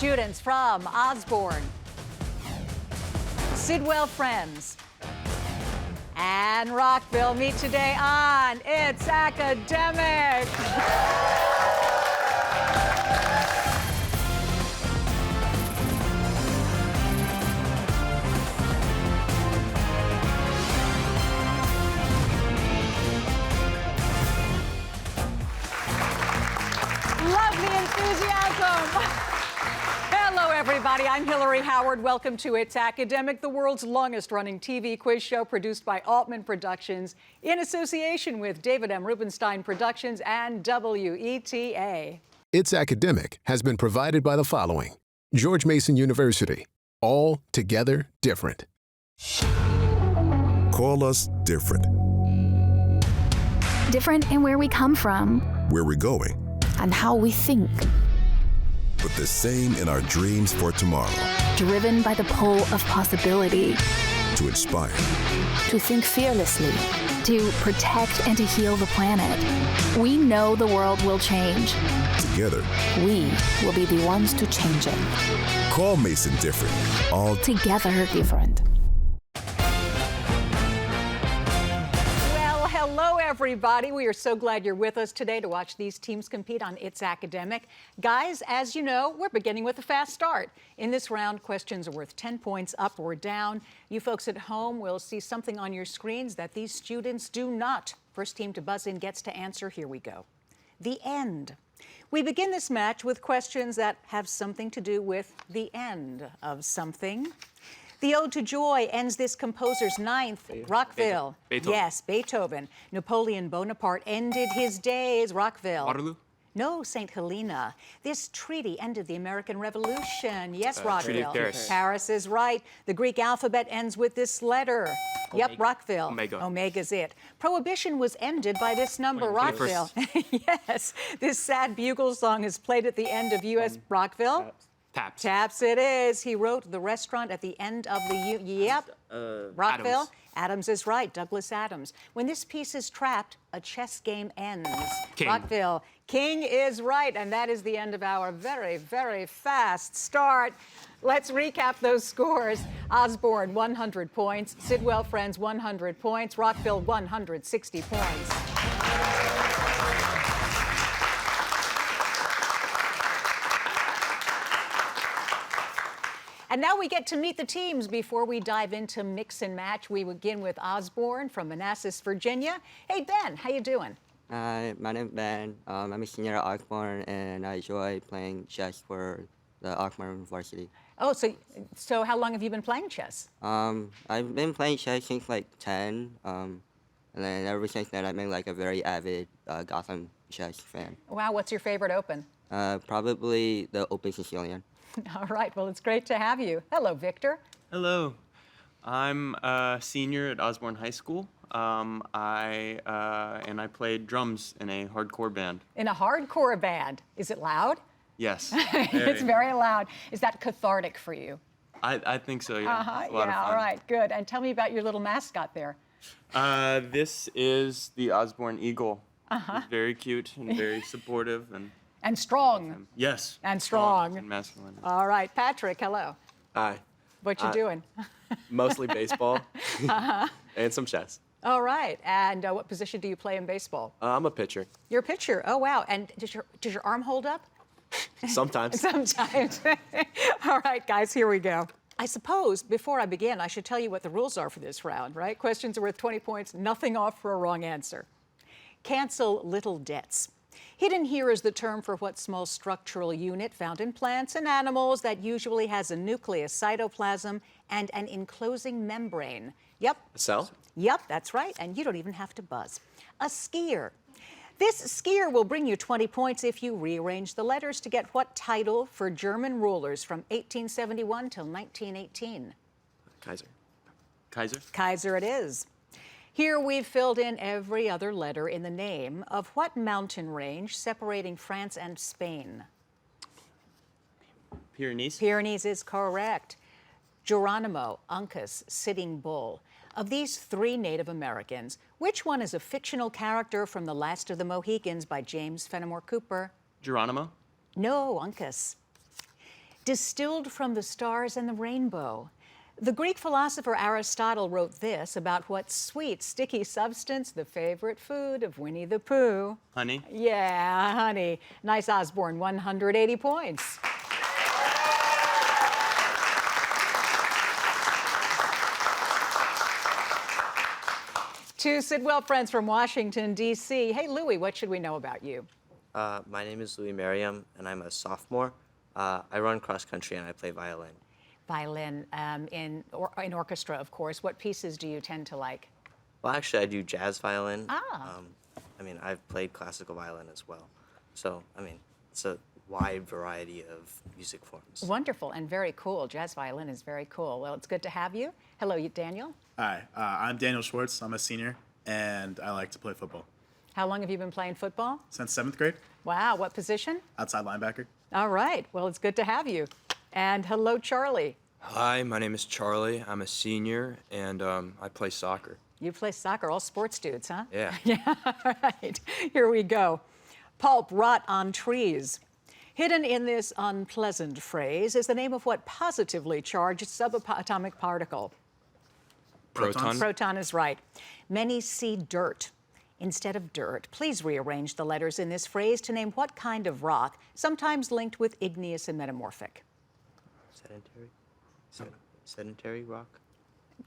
students from Osborne, Sidwell Friends, and Rockville meet today on It's Academic. Love the enthusiasm. Hello, everybody. I'm Hillary Howard. Welcome to It's Academic, the world's longest-running TV quiz show produced by Altman Productions in association with David M. Rubenstein Productions and WETA. It's Academic has been provided by the following: George Mason University. All together different. Call us different. Different in where we come from, Where we're going, and how we think. but the same in our dreams for tomorrow. Driven by the pull of possibility. To inspire, To think fearlessly. To protect and to heal the planet. We know the world will change. together. We will be the ones to change it. Call Mason different. All Together different. Well, hello, everybody. We are so glad you're with us today to watch these teams compete on It's Academic. Guys, as you know, we're beginning with a fast start. In this round, questions are worth 10 points up or down. You folks at home will see something on your screens that these students do not. First team to buzz in gets to answer. Here we go. The end. We begin this match with questions that have something to do with the end of something. The Ode to Joy ends this composer's ninth. Rockville. Beethoven. Yes, Beethoven. Napoleon Bonaparte ended his days. Rockville. Waterloo? No, St. Helena. This treaty ended the American Revolution. Yes, Treaty Rockville. of Paris. Paris is right. The Greek alphabet ends with this letter. Yep, Rockville. Omega. Omega's it. Prohibition was ended by this number, 21st. Rockville. Yes, this sad bugle song is played at the end of U.S. Rockville. Taps. Taps it is. He wrote the restaurant at the end of the Yep. Rockville. Adams is right. Douglas Adams. When this piece is trapped, a chess game ends. King. Rockville. King is right, and that is the end of our very, very fast start. Let's recap those scores. Osborne, 100 points. Sidwell Friends, 100 points. Rockville, 160 points. And now we get to meet the teams before we dive into mix and match. We begin with Osborne from Manassas, Virginia. Hey, Ben, how you doing? Hi, my name's Ben. I'm a senior at Osborne, and I enjoy playing chess for the Osborne varsity. Oh, so how long have you been playing chess? I've been playing chess since like 10, and then ever since then I've been like a very avid Gotham chess fan. Wow, what's your favorite open? Probably the Open Sicilian. All right, well, it's great to have you. Hello, Victor. Hello. I'm a senior at Osborne High School. I played drums in a hardcore band. In a hardcore band. Is it loud? Yes. It's very loud. Is that cathartic for you? I think so, yeah. It's a lot of Yeah, fun. all right, good. And tell me about your little mascot there. This is the Osborne Eagle. He's very cute and very supportive And strong. yes. And strong. And masculine. All right, Patrick, hello. Hi. What you doing? Mostly baseball and some chess. All right, and what position do you play in baseball? I'm a pitcher. You're a pitcher. Oh, wow. And does your arm hold up? Sometimes. Sometimes. All right, guys, here we go. I suppose before I begin, I should tell you what the rules are for this round, right? Questions are worth 20 points, nothing off for a wrong answer. Cancel little debts. Hidden here is the term for what small structural unit found in plants and animals that usually has a nucleus, cytoplasm, and an enclosing membrane. Yep. A cell? Yep, that's right, and you don't even have to buzz. A skier. This skier will bring you 20 points if you rearrange the letters to get what title for German rulers from 1871 till 1918? Kaiser. Kaiser? Kaiser it is. Here we've filled in every other letter in the name of what mountain range separating France and Spain? Pyrenees? Pyrenees is correct. Geronimo, Uncas, Sitting Bull. Of these three Native Americans, which one is a fictional character from The Last of the Mohicans by James Fenimore Cooper? Geronimo? No, Uncas. distilled from the stars and the rainbow. The Greek philosopher Aristotle wrote this about what sweet, sticky substance, the favorite food of Winnie the Pooh. Honey? Yeah, honey. Nice, Osborne, 180 points. Two Sidwell friends from Washington, D.C. Hey, Louie, what should we know about you? My name is Louis Merriam, and I'm a sophomore. I run cross country and I play violin. Violin in orchestra, of course. What pieces do you tend to like? Well, actually, I do jazz violin. Ah. I've played classical violin as well. So, it's a wide variety of music forms. Wonderful and very cool. Jazz violin is very cool. Well, it's good to have you. Hello, Daniel. Hi, I'm Daniel Schwartz. I'm a senior, and I like to play football. How long have you been playing football? Since 7th grade, Wow, what position? outside linebacker. All right, well, it's good to have you. And hello, Charlie. Hi, my name is Charlie. I'm a senior, and I play soccer. You play soccer, all sports dudes, huh? Yeah. Yeah, all right. Here we go. Pulp rot on trees. Hidden in this unpleasant phrase is the name of what positively charged subatomic particle. Proton. Proton is right. Many see dirt. Instead of dirt, please rearrange the letters in this phrase to name what kind of rock, sometimes linked with igneous and metamorphic. Sedentary rock?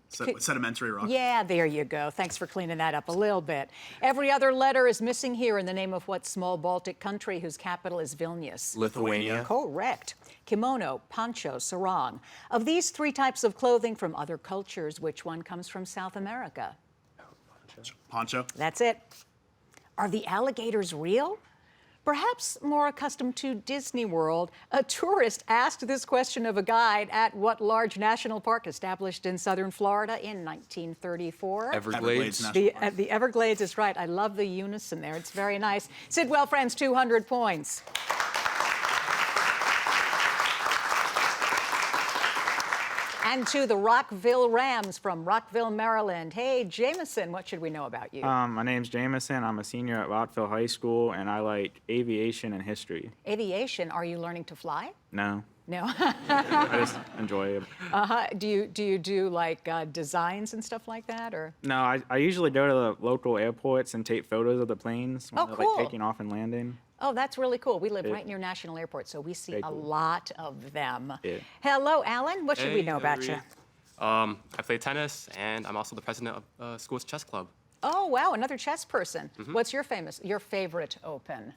Sedimentary rock. Yeah, there you go. Thanks for cleaning that up a little bit. Every other letter is missing here in the name of what small Baltic country whose capital is Vilnius? Lithuania. Correct. Kimono, poncho, sarong. Of these three types of clothing from other cultures, which one comes from South America? Poncho. That's it. Are the alligators real? Perhaps more accustomed to Disney World, a tourist asked this question of a guide at what large national park established in southern Florida in 1934? Everglades. The Everglades is right. I love the unison there. It's very nice. Sidwell friends, 200 points. And to the Rockville Rams from Rockville, Maryland. Hey, Jameson, what should we know about you? My name's Jameson. I'm a senior at Rockville High School, and I like aviation and history. Aviation, are you learning to fly? No, No. I just enjoy it. Do you do like designs and stuff like that, or? No, I usually go to the local airports and take photos of the planes when Oh, they're cool. like taking off and landing. Oh, that's really cool. We live Yeah. right near National Airport, so we see Very a cool. lot of them. Yeah. Hello, Alan. What should we know about you? I play tennis, and I'm also the president of school's chess club. Oh, wow, another chess person. What's your favorite open?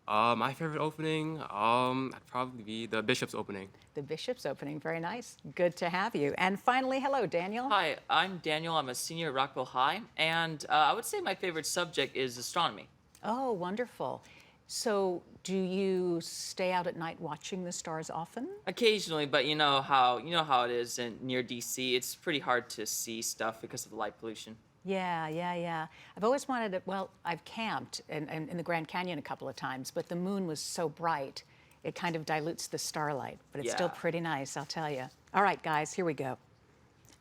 My favorite opening, I'd probably be the Bishop's opening. The Bishop's opening. Very nice. Good to have you. And finally, hello, Daniel. Hi, I'm Daniel. I'm a senior at Rockville High, and I would say my favorite subject is astronomy. Oh, wonderful. So, do you stay out at night watching the stars often? Occasionally, but you know how it is near DC. It's pretty hard to see stuff because of the light pollution. Yeah. I've always wanted to, well, I've camped in the Grand Canyon a couple of times, but the moon was so bright, it kind of dilutes the starlight. But it's still Yeah. pretty nice, I'll tell you. All right, guys, here we go.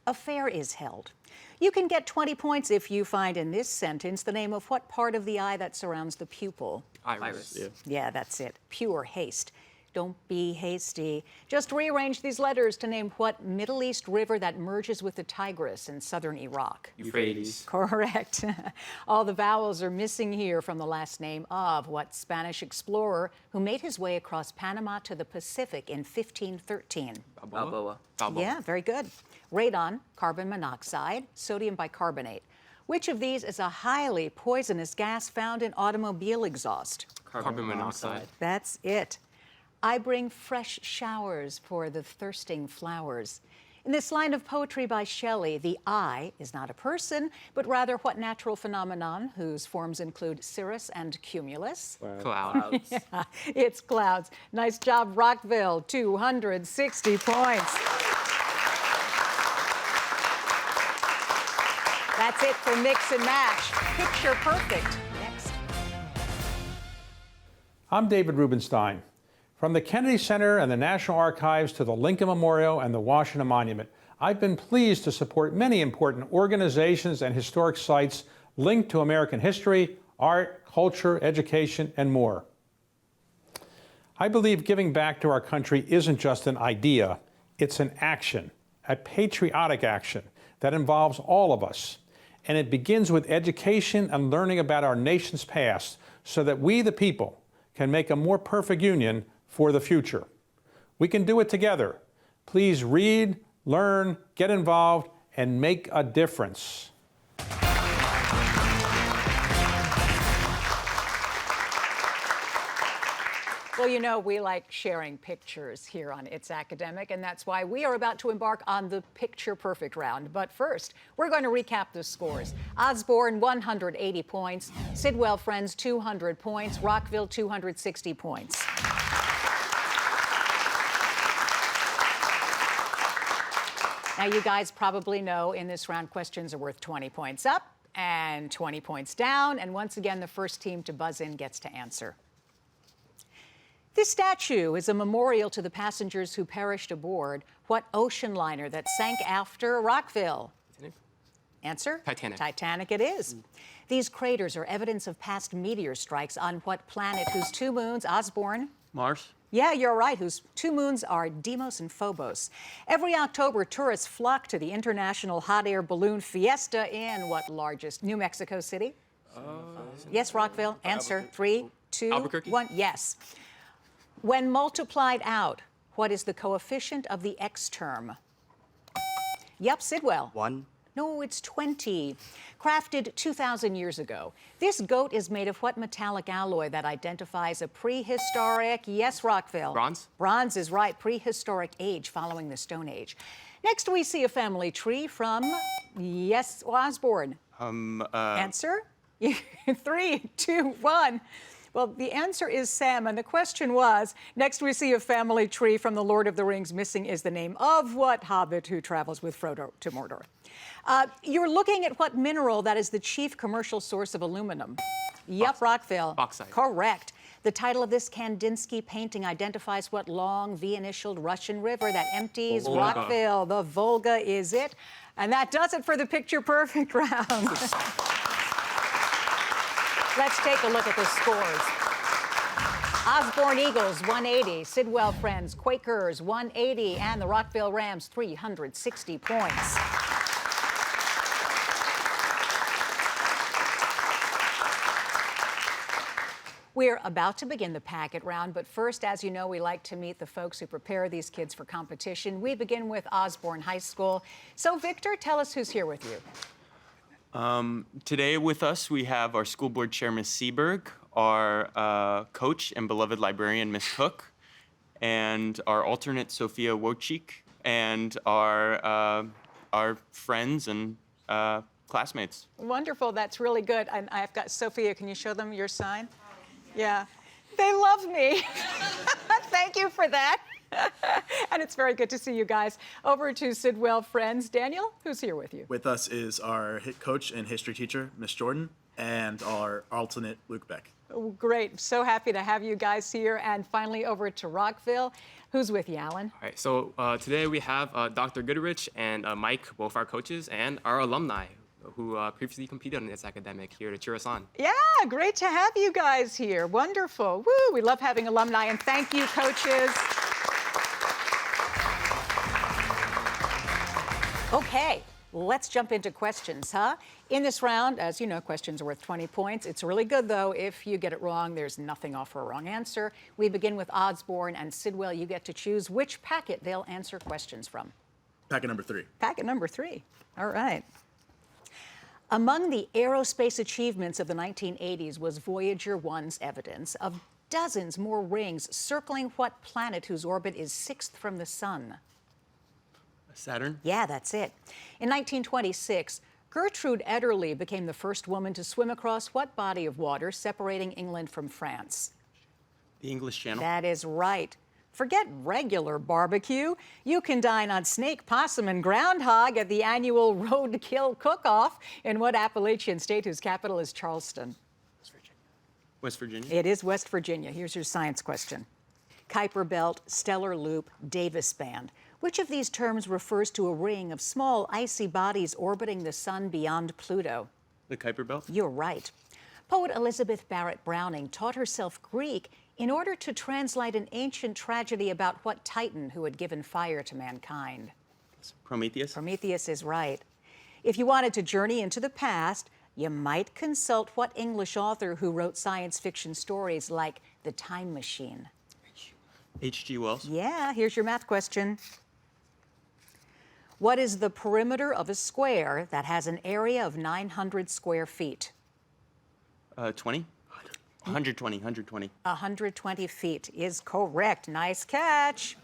A fair is held. You can get 20 points if you find in this sentence the name of what part of the eye that surrounds the pupil. Iris. Yeah, that's it. Pure haste. Don't be hasty. Just rearrange these letters to name what Middle East river that merges with the Tigris in southern Iraq. Euphrates. Correct. All the vowels are missing here from the last name of what Spanish explorer who made his way across Panama to the Pacific in 1513? Balboa. Yeah, very good. Radon, carbon monoxide, sodium bicarbonate. Which of these is a highly poisonous gas found in automobile exhaust? Carbon monoxide. That's it. I bring fresh showers for the thirsting flowers. In this line of poetry by Shelley, the eye is not a person, but rather what natural phenomenon whose forms include cirrus and cumulus? Clouds. Yeah, it's clouds. Nice job, Rockville. 260 points. That's it for Mix and Match. Picture perfect. Next. I'm David Rubenstein. From the Kennedy Center and the National Archives to the Lincoln Memorial and the Washington Monument, I've been pleased to support many important organizations and historic sites linked to American history, art, culture, education, and more. I believe giving back to our country isn't just an idea, it's an action, a patriotic action that involves all of us. And it begins with education and learning about our nation's past so that we, the people, can make a more perfect union for the future. We can do it together. Please read, learn, get involved, and make a difference. Well, you know, we like sharing pictures here on It's Academic, and that's why we are about to embark on the Picture Perfect round. But first, we're going to recap the scores. Osborne, 180 points. Sidwell Friends, 200 points. Rockville, 260 points. Now, you guys probably know in this round, questions are worth 20 points up and 20 points down. And once again, the first team to buzz in gets to answer. This statue is a memorial to the passengers who perished aboard what ocean liner that sank after Rockville? Titanic. Answer? Titanic. Titanic it is. These craters are evidence of past meteor strikes on what planet whose two moons, Osborne? Mars. Yeah, you're right, whose two moons are Deimos and Phobos. Every October, tourists flock to the International Hot Air Balloon Fiesta in what largest? New Mexico City? Yes, Rockville. Answer. 3, 2, Albuquerque. 1. Yes. When multiplied out, what is the coefficient of the X term? Yep, Sidwell. 1. No, it's 20. Crafted 2,000 years ago. This goat is made of what metallic alloy that identifies a prehistoric, yes, Rockville? Bronze. Bronze is right, prehistoric age following the Stone Age. Next, we see a family tree from, yes, Osborne. Answer? 3, 2, 1. Well, the answer is Sam, and the question was, next we see a family tree from The Lord of the Rings. Missing is the name of what hobbit who travels with Frodo to Mordor? You're looking at what mineral that is the chief commercial source of aluminum. Yep, Rockville. Bauxite. Correct. The title of this Kandinsky painting identifies what long V-initialed Russian river that empties Volga. Rockville. The Volga is it. And that does it for the Picture Perfect round. Let's take a look at the scores. Osborne Eagles, 180. Sidwell Friends, Quakers, 180. And the Rockville Rams, 360 points. We're about to begin the packet round, but first, as you know, we like to meet the folks who prepare these kids for competition. We begin with Osborne High School. So, Victor, tell us who's here with you. Today with us, we have our school board chair, Ms. Seberg, our coach and beloved librarian, Ms. Cook, and our alternate, Sophia Wojcik, and our friends and classmates. Wonderful. That's really good. And I've got Sophia. Can you show them your sign? Yeah. They love me. Thank you for that. And it's very good to see you guys. Over to Sidwell Friends. Daniel, who's here with you? With us is our hit coach and history teacher, Miss Jordan, and our alternate, Luke Beck. Oh, great. So happy to have you guys here. And finally, over to Rockville. Who's with you, Alan? All right, so today we have Dr. Goodrich and Mike, both our coaches, and our alumni who previously competed on It's Academic here to cheer us on. Yeah, great to have you guys here. Wonderful. Woo, we love having alumni. And thank you, coaches. Okay, let's jump into questions, huh? In this round, as you know, questions are worth 20 points. It's really good, though. If you get it wrong, there's nothing off for a wrong answer. We begin with Osborne and Sidwell. You get to choose which packet they'll answer questions from. Packet number 3. Packet number 3. All right. Among the aerospace achievements of the 1980s was Voyager 1's evidence of dozens more rings circling what planet whose orbit is 6th from the sun? Saturn? Yeah, that's it. In 1926, Gertrude Ederle became the first woman to swim across what body of water separating England from France? The English Channel? That is right. Forget regular barbecue. You can dine on snake, possum, and groundhog at the annual Roadkill Cook-Off in what Appalachian state whose capital is Charleston? West Virginia? It is West Virginia. Here's your science question. Kuiper Belt, Stellar Loop, Davis Band. Which of these terms refers to a ring of small icy bodies orbiting the sun beyond Pluto? The Kuiper Belt? You're right. Poet Elizabeth Barrett Browning taught herself Greek in order to translate an ancient tragedy about what titan who had given fire to mankind? Prometheus. Prometheus is right. If you wanted to journey into the past, you might consult what English author who wrote science fiction stories like The Time Machine? H.G. Wells. Yeah, here's your math question. What is the perimeter of a square that has an area of 900 square feet? 20? 120, 120. 120 feet is correct. Nice catch.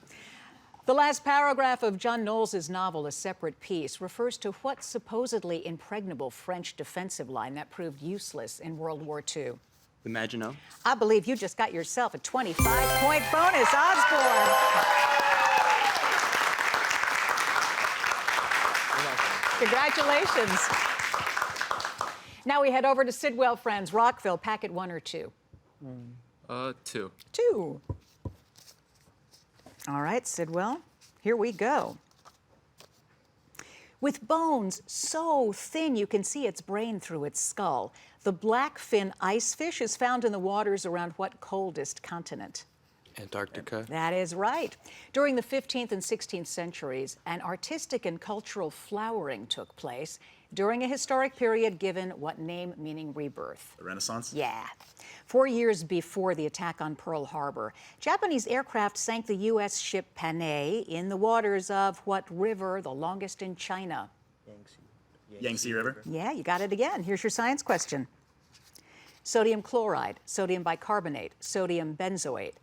The last paragraph of John Knowles' novel, A Separate Peace, refers to what supposedly impregnable French defensive line that proved useless in World War II. The Maginot. I believe you just got yourself a 25-point bonus, Osborne. Congratulations. Now we head over to Sidwell Friends, Rockville, packet 1 or 2? 2. 2. All right, Sidwell, here we go. With bones so thin you can see its brain through its skull, the blackfin icefish is found in the waters around what coldest continent? Antarctica. That is right. During the 15th and 16th centuries, an artistic and cultural flowering took place during a historic period given what name meaning rebirth? The Renaissance? Yeah. 4 years before the attack on Pearl Harbor, Japanese aircraft sank the U.S. ship Panay in the waters of what river, the longest in China? Yangtze River? Yeah, you got it again. Here's your science question. Sodium chloride, sodium bicarbonate, sodium benzoate.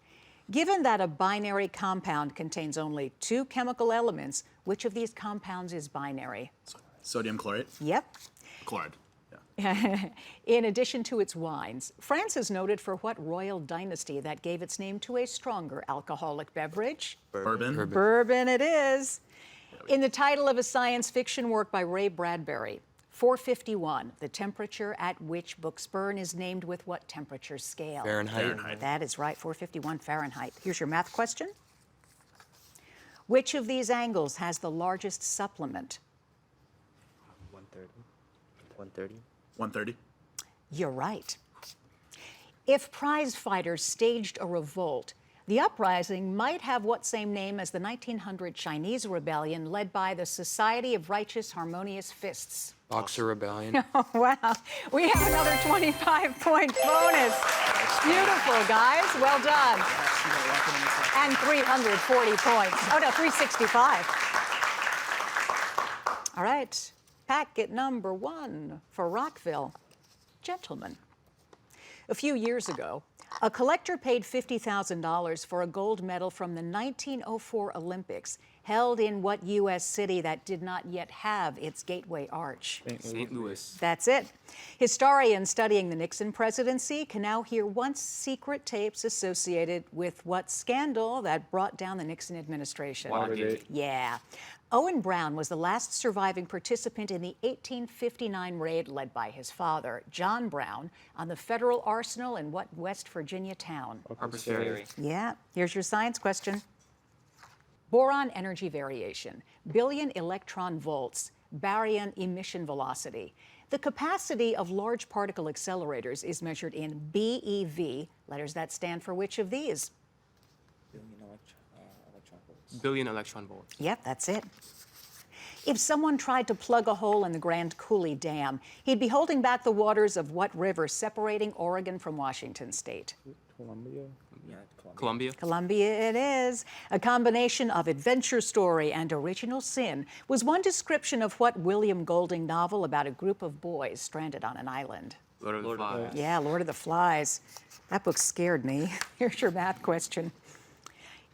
Given that a binary compound contains only 2 chemical elements, which of these compounds is binary? Sodium chlorate? Yep. Chloride. In addition to its wines, France is noted for what royal dynasty that gave its name to a stronger alcoholic beverage? Bourbon. Bourbon it is. In the title of a science fiction work by Ray Bradbury, 451, the temperature at which books burn is named with what temperature scale? Fahrenheit. That is right, 451 Fahrenheit. Here's your math question. Which of these angles has the largest supplement? 130. 130. You're right. If prize fighters staged a revolt, the uprising might have what same name as the 1900 Chinese rebellion led by the Society of Righteous Harmonious Fists? Boxer Rebellion. Oh, wow. We have another 25-point bonus. Beautiful, guys. Well done. And 340 points. Oh, no, 365. All right. Packet number 1 for Rockville. Gentlemen, a few years ago, a collector paid $50,000 for a gold medal from the 1904 Olympics, held in what U.S. city that did not yet have its Gateway Arch? St. Louis. That's it. Historians studying the Nixon presidency can now hear once secret tapes associated with what scandal that brought down the Nixon administration? Watergate. Yeah. Owen Brown was the last surviving participant in the 1859 raid led by his father, John Brown, on the federal arsenal in what West Virginia town? Harper's Ferry. Yeah. Here's your science question. Boron energy variation, billion electron volts, baryon emission velocity. The capacity of large particle accelerators is measured in BeV, letters that stand for which of these? Billion electron volts. Yep, that's it. If someone tried to plug a hole in the Grand Coulee Dam, he'd be holding back the waters of what river separating Oregon from Washington state? Columbia. Columbia it is. A combination of adventure story and original sin was one description of what William Golding novel about a group of boys stranded on an island? Lord of the Flies. Yeah, Lord of the Flies. That book scared me. Here's your math question.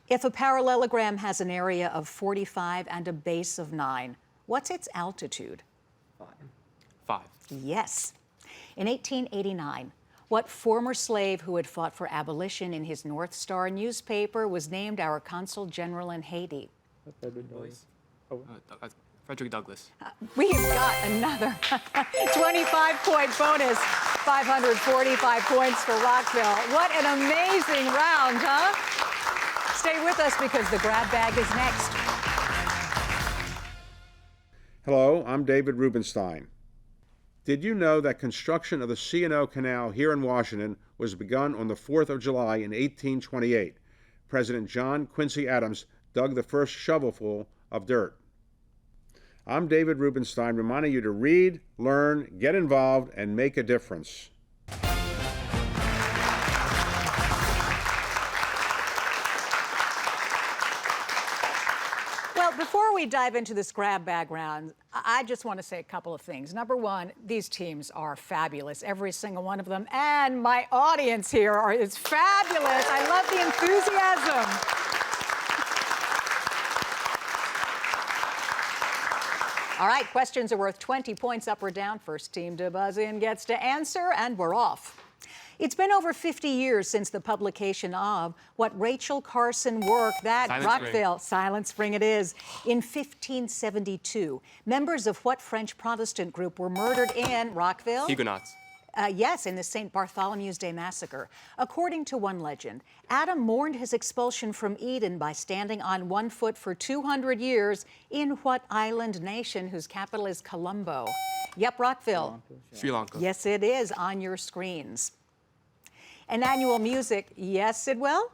If a parallelogram has an area of 45 and a base of 9, what's its altitude? 5. Yes. In 1889, what former slave who had fought for abolition in his North Star newspaper was named our consul general in Haiti? Frederick Douglass. We've got another 25-point bonus, 545 points for Rockville. What an amazing round, huh? Stay with us because the grab bag is next. Hello, I'm David Rubenstein. Did you know that construction of the C&O Canal here in Washington was begun on the 4th of July in 1828? President John Quincy Adams dug the first shovelful of dirt. I'm David Rubenstein, reminding you to read, learn, get involved, and make a difference. Well, before we dive into this grab bag round, I just want to say a couple of things. Number one, these teams are fabulous, every single one of them, and my audience here is fabulous. I love the enthusiasm. All right, questions are worth 20 points up or down. First team to buzz in gets to answer, and we're off. It's been over 50 years since the publication of what Rachel Carson worked that Rockville, Silent Spring it is, in 1572. Members of what French Protestant group were murdered in Rockville? Huguenots. Yes, in the St. Bartholomew's Day massacre. According to one legend, Adam mourned his expulsion from Eden by standing on one foot for 200 years in what island nation whose capital is Colombo? Yep, Rockville. Sri Lanka. Yes, it is on your screens. And annual music, yes, Sidwell?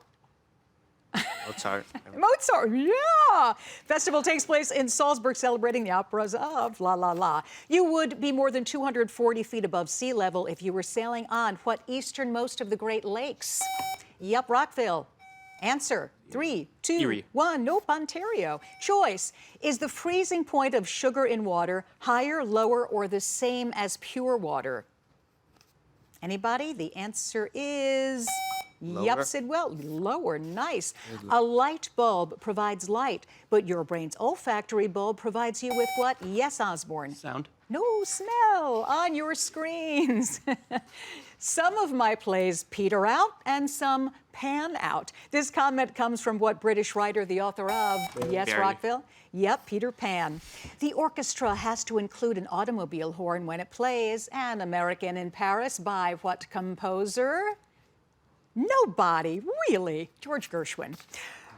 Mozart. Mozart, yeah! Festival takes place in Salzburg, celebrating the operas of La La La. You would be more than 240 feet above sea level if you were sailing on what easternmost of the Great Lakes? Yep, Rockville. Answer, 3, 2, Erie. 1. Nope, Ontario. Choice, is the freezing point of sugar in water higher, lower, or the same as pure water? Anybody? The answer is... Lower. Yep, Sidwell, lower, nice. A light bulb provides light, but your brain's olfactory bulb provides you with what? Yes, Osborne. Sound. No, smell on your screens. Some of my plays peter out and some pan out. This comment comes from what British writer, the author of, yes, Barry. Rockville? Yep, Peter Pan. The orchestra has to include an automobile horn when it plays An American in Paris by what composer? Nobody, really. George Gershwin.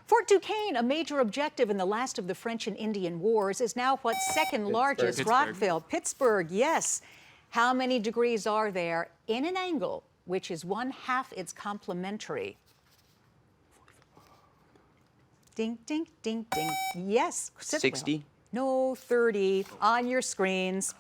Fort Duquesne, a major objective in the last of the French and Indian Wars, is now what second largest? Pittsburgh. Rockville. Pittsburgh, yes. How many degrees are there in an angle which is 1/2 its complementary? Ding, ding, ding, ding. Yes. Sidwell. 60? No, 30 on your screens.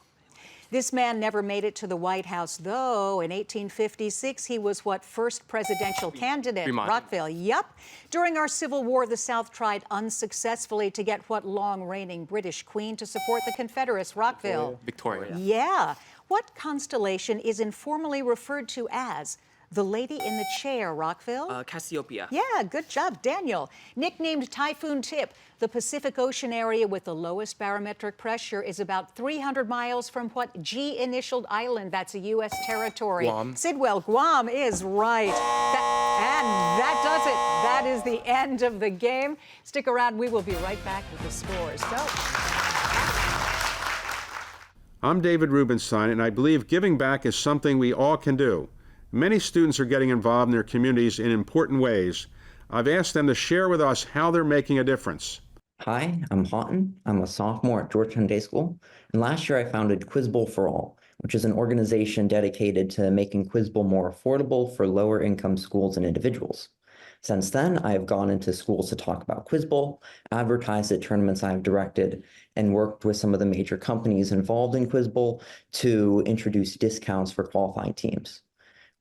This man never made it to the White House, though. In 1856, he was what first presidential candidate? Fremont. Rockville. Yep. During our Civil War, the South tried unsuccessfully to get what long-reigning British queen to support the Confederates? Rockville. Victoria. Yeah. What constellation is informally referred to as the lady in the chair? Rockville. Cassiopeia. Yeah, good job, Daniel. Nicknamed Typhoon Tip, the Pacific Ocean area with the lowest barometric pressure is about 300 miles from what G-initialed island? That's a U.S. territory. Guam. Sidwell, Guam is right. And that does it. That is the end of the game. Stick around. We will be right back with the scores. I'm David Rubenstein, and I believe giving back is something we all can do. Many students are getting involved in their communities in important ways. I've asked them to share with us how they're making a difference. Hi, I'm Houghton. I'm a sophomore at Georgetown Day School, and last year I founded Quiz Bowl for All, which is an organization dedicated to making Quiz Bowl more affordable for lower income schools and individuals. Since then, I have gone into schools to talk about Quiz Bowl, advertised at tournaments I have directed, and worked with some of the major companies involved in Quiz Bowl to introduce discounts for qualifying teams.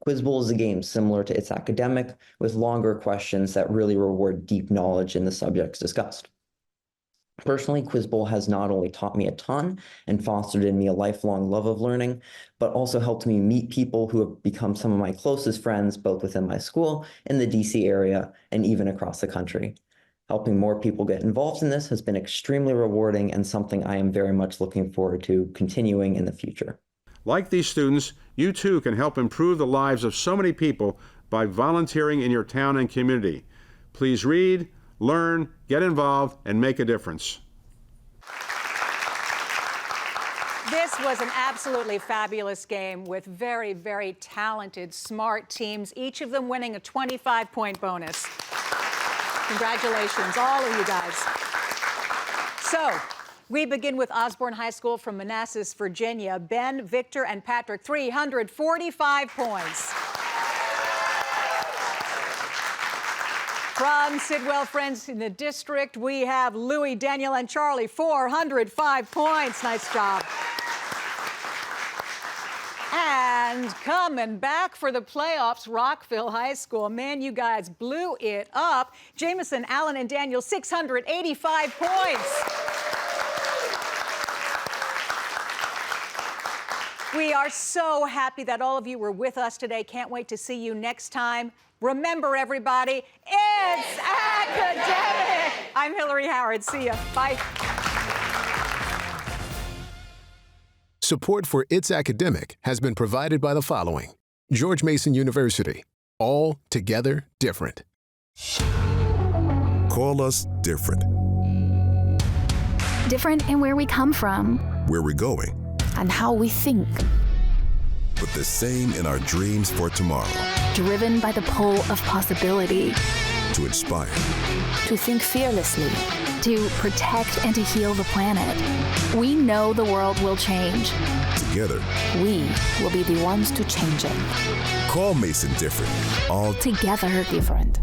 Quiz Bowl is a game similar to It's Academic, with longer questions that really reward deep knowledge in the subjects discussed. Personally, Quiz Bowl has not only taught me a ton and fostered in me a lifelong love of learning, but also helped me meet people who have become some of my closest friends, both within my school, in the DC area, and even across the country. Helping more people get involved in this has been extremely rewarding and something I am very much looking forward to continuing in the future. Like these students, you too can help improve the lives of so many people by volunteering in your town and community. Please read, learn, get involved, and make a difference. This was an absolutely fabulous game with very, very talented, smart teams, each of them winning a 25-point bonus. Congratulations, all of you guys. So, We begin with Osborne High School from Manassas, Virginia. Ben, Victor, and Patrick, 345 points. From Sidwell Friends in the district, we have Louis, Daniel, and Charlie, 405 points. Nice job. And coming back for the playoffs, Rockville High School. Man, you guys blew it up. Jameson, Allen, and Daniel, 685 points. We are so happy that all of you were with us today. Can't wait to see you next time. Remember, everybody, it's academic. I'm Hillary Howard. See ya. Bye. Support for It's Academic has been provided by the following: George Mason University. All together different. Call us different. Different in where we come from Where we're going, and how we think. but the same in our dreams for tomorrow. Driven by the pull of possibility. To inspire, To think fearlessly. To protect and to heal the planet. We know the world will change. together. We will be the ones to change it. Call Mason different. All Together different.